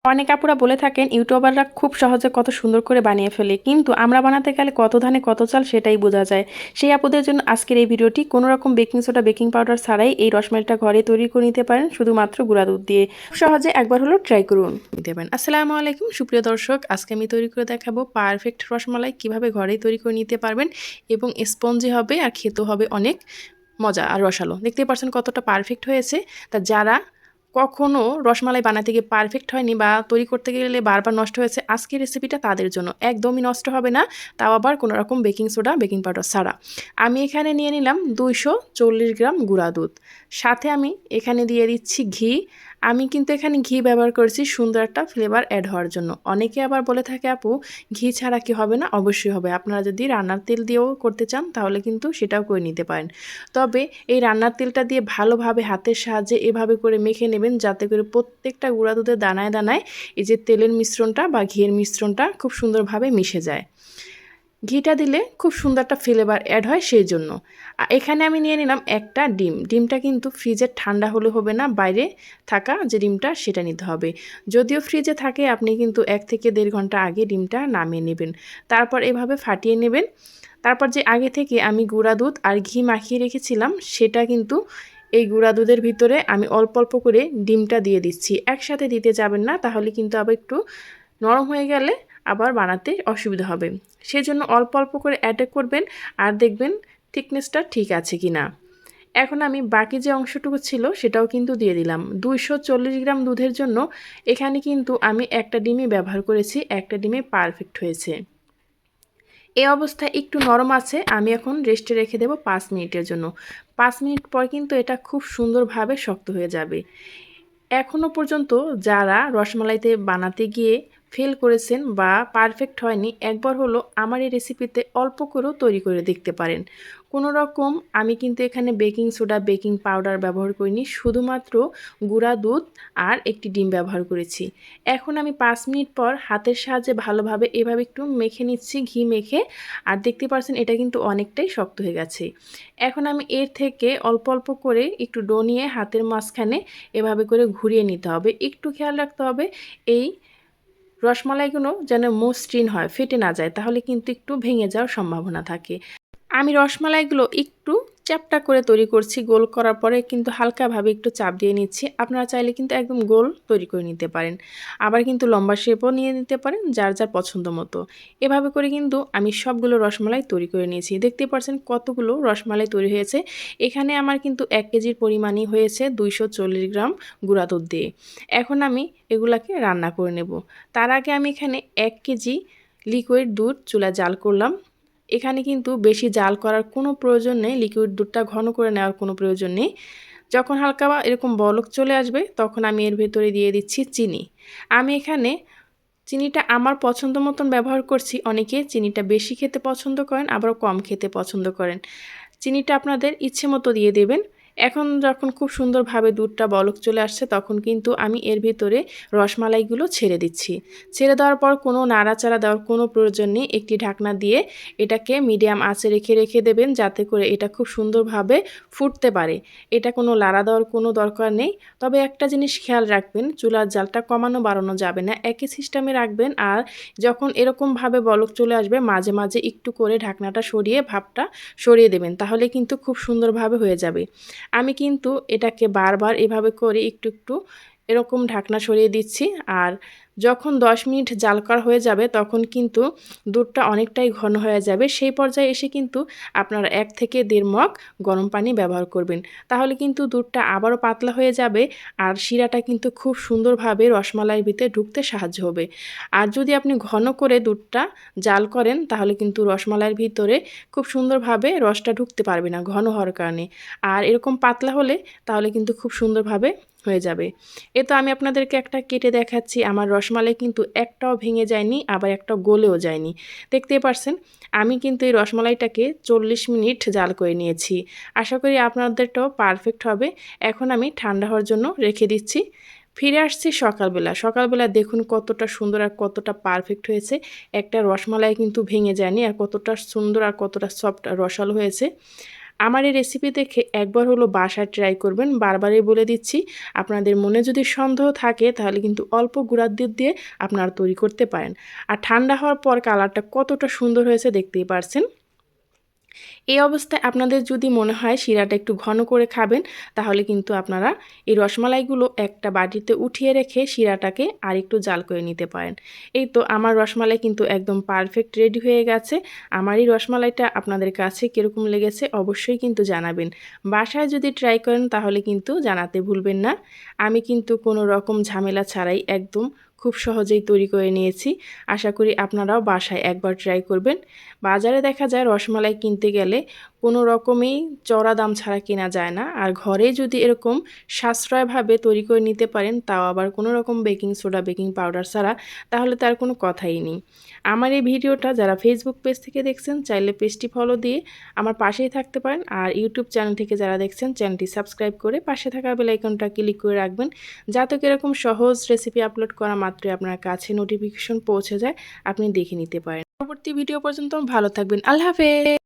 অনেক আপুরা বলে থাকেন ইউটিউবাররা খুব সহজে কত সুন্দর করে বানিয়ে ফেলে, কিন্তু আমরা বানাতে গেলে কত ধানে কত চাল সেটাই বোঝা যায়। সেই আপুদের জন্য আজকের এই ভিডিওটি। কোনো রকম বেকিং সোডা বেকিং পাউডার ছাড়াই এই রসমালাইটা ঘরে তৈরি করে নিতে পারেন শুধুমাত্র গুঁড়া দুধ দিয়ে। খুব সহজে একবার হলো ট্রাই করুন নিতে পারেন। আসসালামু আলাইকুম সুপ্রিয় দর্শক, আজকে আমি তৈরি করে দেখাবো পারফেক্ট রসমালাই কিভাবে ঘরেই তৈরি করে নিতে পারবেন এবং স্পঞ্জি হবে আর খেতেও হবে অনেক মজা আর রসালো। দেখতেই পাচ্ছেন কতটা পারফেক্ট হয়েছে। তা যারা কখনো রসমালাই বানাতে গিয়ে পারফেক্ট হয়নি বা তৈরি করতে গেলে বারবার নষ্ট হয়েছে, আজকের রেসিপিটা তাদের জন্য। একদমই নষ্ট হবে না, তাও আবার কোনো রকম বেকিং সোডা বেকিং পাউডার ছাড়া। আমি এখানে নিয়ে নিলাম 240 গ্রাম গুঁড়া দুধ, সাথে আমি এখানে দিয়ে দিচ্ছি ঘি। আমি কিন্তু এখানে ঘি ব্যবহার করেছি সুন্দর একটা ফ্লেভার অ্যাড হওয়ার জন্য। অনেকে আবার বলে থাকে আপু ঘি ছাড়া কি হবে না? অবশ্যই হবে। আপনারা যদি রান্নার তেল দিয়েও করতে চান তাহলে কিন্তু সেটাও করে নিতে পারেন। তবে এই রান্নার তেলটা দিয়ে ভালোভাবে হাতের সাহায্যে এভাবে করে মেখে নেবেন, যাতে করে প্রত্যেকটা গুঁড়া দুধের দানায় দানায় এই যে তেলের মিশ্রণটা বা ঘিয়ের মিশ্রণটা খুব সুন্দরভাবে মিশে যায়। ঘিটা দিলে খুব সুন্দর একটা ফ্লেভার অ্যাড হয়, সেই জন্য। এখানে আমি নিয়ে নিলাম একটা ডিম। ডিমটা কিন্তু ফ্রিজের ঠান্ডা হলে হবে না, বাইরে থাকা যে ডিমটা সেটা নিতে হবে। যদিও ফ্রিজে থাকে আপনি কিন্তু 1 থেকে 1.5 ঘন্টা আগে ডিমটা নামিয়ে নেবেন, তারপর এভাবে ফাটিয়ে নেবেন। তারপর যে আগে থেকে আমি গুঁড়া দুধ আর ঘি মাখিয়ে রেখেছিলাম সেটা কিন্তু এই গুঁড়া দুধের ভিতরে আমি অল্প অল্প করে ডিমটা দিয়ে দিচ্ছি। একসাথে দিতে যাবেন না, তাহলে কিন্তু আবার একটু নরম হয়ে গেলে আবার বানাতে অসুবিধা হবে। সেজন্য অল্প অল্প করে অ্যাড করবেন আর দেখবেন থিকনেসটা ঠিক আছে কি না। এখন আমি বাকি যে অংশটুকু ছিল সেটাও কিন্তু দিয়ে দিলাম। 240 গ্রাম দুধের জন্য এখানে কিন্তু আমি একটা ডিমই ব্যবহার করেছি, একটা ডিমে পারফেক্ট হয়েছে। এই অবস্থায় একটু নরম আছে, আমি এখন রেস্টে রেখে দেব 5 মিনিটের জন্য। 5 মিনিট পর কিন্তু এটা খুব সুন্দরভাবে শক্ত হয়ে যাবে। এখনও পর্যন্ত যারা রসমালাইতে বানাতে গিয়ে ফেল করেছেন বা পারফেক্ট হয়নি, একবার হলো আমার এই রেসিপিতে অল্প করেও তৈরি করে দেখতে পারেন। কোনো রকম আমি কিন্তু এখানে বেকিং সোডা বেকিং পাউডার ব্যবহার করিনি, শুধুমাত্র গুঁড়া দুধ আর একটি ডিম ব্যবহার করেছি। এখন আমি 5 মিনিট পর হাতের সাহায্যে ভালোভাবে এভাবে একটু মেখে নিচ্ছি, ঘি মেখে। আর দেখতে পাচ্ছেন এটা কিন্তু অনেকটাই শক্ত হয়ে গেছে। এখন আমি এর থেকে অল্প অল্প করে একটু ডো নিয়ে হাতের মাঝখানে এভাবে করে ঘুরিয়ে নিতে হবে। একটু খেয়াল রাখতে হবে এই রসমালাইগুলো যেন মসৃণ হয়, ফেটে না যায়, তাহলে কিন্তু একটু ভেঙে যাওয়ার সম্ভাবনা থাকে। আমি রসমালাইগুলো একটু চ্যাপ্টা করে তৈরি করছি, গোল করার পরে কিন্তু হালকাভাবে একটু চাপ দিয়ে নিচ্ছি। আপনারা চাইলে কিন্তু একদম গোল তৈরি করে নিতে পারেন, আবার কিন্তু লম্বা শেপও নিয়ে নিতে পারেন, যার যার পছন্দ মতো। এভাবে করে কিন্তু আমি সবগুলো রসমালাই তৈরি করে নিয়েছি। দেখতে পাচ্ছেন কতগুলো রসমালাই তৈরি হয়েছে। এখানে আমার কিন্তু 1 কেজির পরিমাণই হয়েছে 240 গ্রাম গুঁড়া দুধ দিয়ে। এখন আমি এগুলাকে রান্না করে নেব। তার আগে আমি এখানে 1 কেজি লিকুইড দুধ চুলায় জাল করলাম। এখানে কিন্তু বেশি জাল করার কোনো প্রয়োজন নেই, লিকুইড দুধটা ঘন করে নেওয়ার কোনো প্রয়োজন নেই। যখন হালকা এরকম বলক চলে আসবে তখন আমি এর ভেতরে দিয়ে দিচ্ছি চিনি। আমি এখানে চিনিটা আমার পছন্দ মতন ব্যবহার করছি। অনেকে চিনিটা বেশি খেতে পছন্দ করেন, আবার কম খেতে পছন্দ করেন। চিনিটা আপনাদের ইচ্ছে মতো দিয়ে দেবেন। এখন যখন খুব সুন্দরভাবে দুধটা বলক চলে আসছে তখন কিন্তু আমি এর ভিতরে রসমালাইগুলো ছেড়ে দিচ্ছি। ছেড়ে দেওয়ার পর কোনো নাড়াচাড়া দেওয়ার কোনো প্রয়োজন নেই। একটি ঢাকনা দিয়ে এটাকে মিডিয়াম আঁচে রেখে দেবেন, যাতে করে এটা খুব সুন্দরভাবে ফুটতে পারে। এটা কোনো লাড়া দেওয়ার কোনো দরকার নেই। তবে একটা জিনিস খেয়াল রাখবেন, চুলার জালটা কমানো বাড়ানো যাবে না, একই সিস্টেমে রাখবেন। আর যখন এরকমভাবে বলক চলে আসবে মাঝে মাঝে একটু করে ঢাকনাটা সরিয়ে ভাপটা সরিয়ে দেবেন, তাহলে কিন্তু খুব সুন্দরভাবে হয়ে যাবে। আমি কিন্তু এটাকে বারবার এভাবে করে একটু একটু এরকম ঢাকনা সরিয়ে দিচ্ছি। আর যখন 10 মিনিট জাল করা হয়ে যাবে তখন কিন্তু দুধটা অনেকটাই ঘন হয়ে যাবে। সেই পর্যায়ে এসে কিন্তু আপনারা 1 থেকে 1.5 মগ গরম পানি ব্যবহার করবেন, তাহলে কিন্তু দুধটা আবারও পাতলা হয়ে যাবে আর শিরাটা কিন্তু খুব সুন্দরভাবে রসমালাইয়ের ভিতরে ঢুকতে সাহায্য হবে। আর যদি আপনি ঘন করে দুধটা জাল করেন তাহলে কিন্তু রসমালাইয়ের ভিতরে খুব সুন্দরভাবে রসটা ঢুকতে পারবে না ঘন হওয়ার কারণে। আর এরকম পাতলা হলে তাহলে কিন্তু খুব সুন্দরভাবে হয়ে যাবে। এ তো আমি আপনাদেরকে একটা কেটে দেখাচ্ছি, আমার রসমালাই কিন্তু একটাও ভেঙে যায়নি, আবার একটা গলেও যায়নি। দেখতেই পারছেন আমি কিন্তু এই রসমালাইটাকে 40 মিনিট জাল করে নিয়েছি। আশা করি আপনাদেরটাও পারফেক্ট হবে। এখন আমি ঠান্ডা হওয়ার জন্য রেখে দিচ্ছি। ফিরে আসছি সকালবেলা। সকালবেলা দেখুন কতটা সুন্দর আর কতটা পারফেক্ট হয়েছে। একটা রসমালাই কিন্তু ভেঙে যায়নি, আর কতটা সুন্দর আর কতটা সফট রসালো হয়েছে। আমার এই রেসিপি দেখে একবার হলো বাসায় ট্রাই করবেন। বারবারই বলে দিচ্ছি, আপনাদের মনে যদি সন্দেহ থাকে তাহলে কিন্তু অল্প গুঁড়ার দুধ দিয়ে আপনারা তৈরি করতে পারেন। আর ঠান্ডা হওয়ার পর কালারটা কতটা সুন্দর হয়েছে দেখতেই পারছেন। এই অবস্থায় আপনাদের যদি মনে হয় শিরাটা একটু ঘন করে খাবেন, তাহলে কিন্তু আপনারা এই রসমালাইগুলো একটা বাটিতে উঠিয়ে রেখে শিরাটাকে আর একটু জাল করে নিতে পারেন। এই তো আমার রসমালাই কিন্তু একদম পারফেক্ট রেডি হয়ে গেছে। আমার এই রসমালাইটা আপনাদের কাছে কীরকম লেগেছে অবশ্যই কিন্তু জানাবেন। বাসায় যদি ট্রাই করেন তাহলে কিন্তু জানাতে ভুলবেন না। আমি কিন্তু কোনো রকম ঝামেলা ছাড়াই একদম খুব সহজেই তৈরি করে নিয়েছি। আশা করি আপনারাও বাসায় একবার ট্রাই করবেন। বাজারে দেখা যায় রসমালাই কিনতে গেলে কোনো রকমেই চড়া দাম ছাড়া কেনা যায় না। আর ঘরে যদি এরকম সাশ্রয়ভাবে তৈরি করে নিতে পারেন, তাও আবার কোনো রকম বেকিং সোডা, বেকিং পাউডার ছাড়া, তাহলে তার কোনো কথাই নেই। আমার এই ভিডিওটা যারা ফেসবুক পেজ থেকে দেখছেন চাইলে পেজটি ফলো দিয়ে আমার পাশেই থাকতে পারেন। আর ইউটিউব চ্যানেল থেকে যারা দেখছেন চ্যানেলটি সাবস্ক্রাইব করে পাশে থাকা বেল আইকনটা ক্লিক করে রাখবেন, যাতে এরকম সহজ রেসিপি আপলোড করা মাত্রই আপনার কাছে নোটিফিকেশন পৌঁছে যায়, আপনি দেখে নিতে পারেন। পরবর্তী ভিডিও পর্যন্ত ভালো থাকবেন। আল্লাহ হাফেজ।